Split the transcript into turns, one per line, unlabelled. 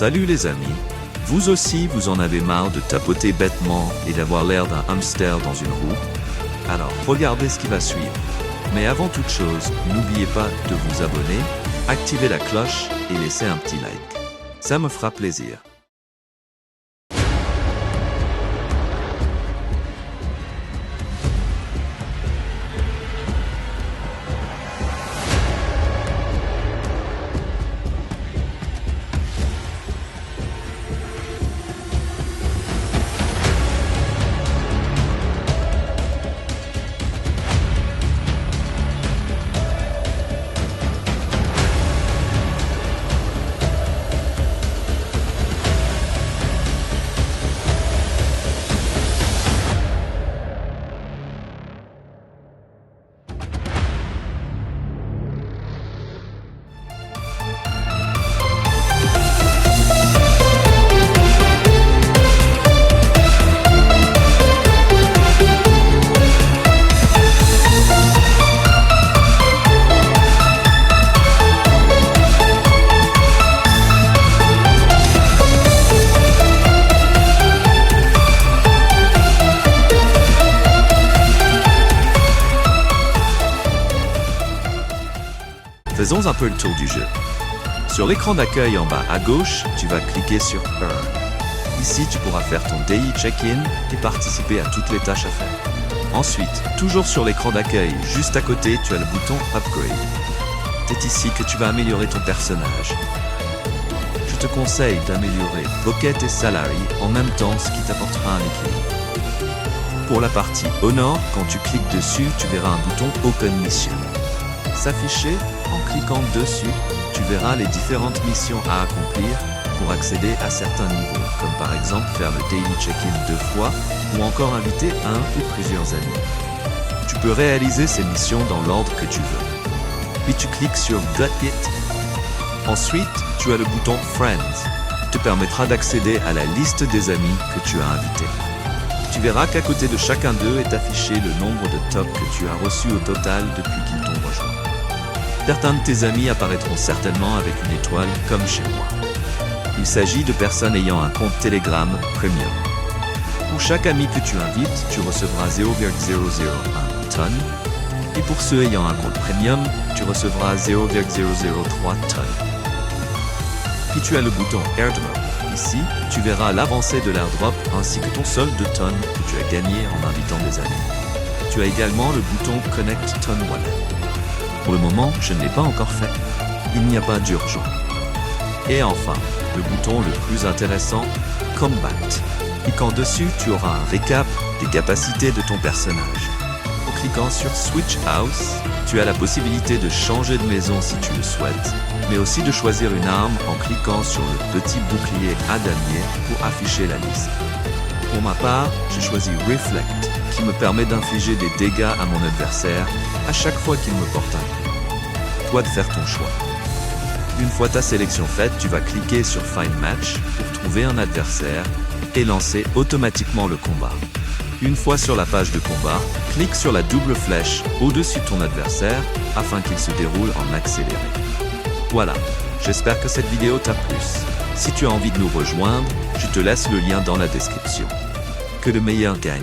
Salut les amis. Vous aussi, vous en avez marre de tapoter bêtement et d'avoir l'air d'un hamster dans une roue? Alors, regardez ce qui va suivre. Mais avant toute chose, n'oubliez pas de vous abonner, activer la cloche et laisser un petit like. Ça me fera plaisir. Faisons un peu le tour du jeu. Sur l'écran d'accueil en bas à gauche, tu vas cliquer sur Earn. Ici, tu pourras faire ton daily check-in et participer à toutes les tâches à faire. Ensuite, toujours sur l'écran d'accueil, juste à côté, tu as le bouton Upgrade. C'est ici que tu vas améliorer ton personnage. Je te conseille d'améliorer Pocket et Salary en même temps, ce qui t'apportera un équilibre. Pour la partie Honor, quand tu cliques dessus, tu verras un bouton Open Mission. S'afficher, en cliquant dessus, tu verras les différentes missions à accomplir pour accéder à certains niveaux, comme par exemple faire le daily check-in 2 fois ou encore inviter un ou plusieurs amis. Tu peux réaliser ces missions dans l'ordre que tu veux. Puis tu cliques sur Got It. Ensuite, tu as le bouton Friends, qui te permettra d'accéder à la liste des amis que tu as invités. Tu verras qu'à côté de chacun d'eux est affiché le nombre de tops que tu as reçus au total depuis qu'ils t'ont rejoint. Certains de tes amis apparaîtront certainement avec une étoile, comme chez moi. Il s'agit de personnes ayant un compte Telegram Premium. Pour chaque ami que tu invites, tu recevras 0,001 tonnes. Et pour ceux ayant un compte Premium, tu recevras 0,003 tonnes. Puis tu as le bouton Airdrop. Ici, tu verras l'avancée de l'airdrop ainsi que ton solde de tonnes que tu as gagné en invitant des amis. Tu as également le bouton Connect Ton Wallet. Pour le moment, je ne l'ai pas encore fait. Il n'y a pas d'urgence. Et enfin, le bouton le plus intéressant, Combat. Cliquant dessus, tu auras un récap des capacités de ton personnage. En cliquant sur Switch House, tu as la possibilité de changer de maison si tu le souhaites, mais aussi de choisir une arme en cliquant sur le petit bouclier à damier pour afficher la liste. Pour ma part, j'ai choisi Reflect, qui me permet d'infliger des dégâts à mon adversaire à chaque fois qu'il me porte un coup. Toi de faire ton choix. Une fois ta sélection faite, tu vas cliquer sur Find Match pour trouver un adversaire et lancer automatiquement le combat. Une fois sur la page de combat, clique sur la double flèche au-dessus de ton adversaire afin qu'il se déroule en accéléré. Voilà, j'espère que cette vidéo t'a plu. Si tu as envie de nous rejoindre, je te laisse le lien dans la description. Que le meilleur gagne.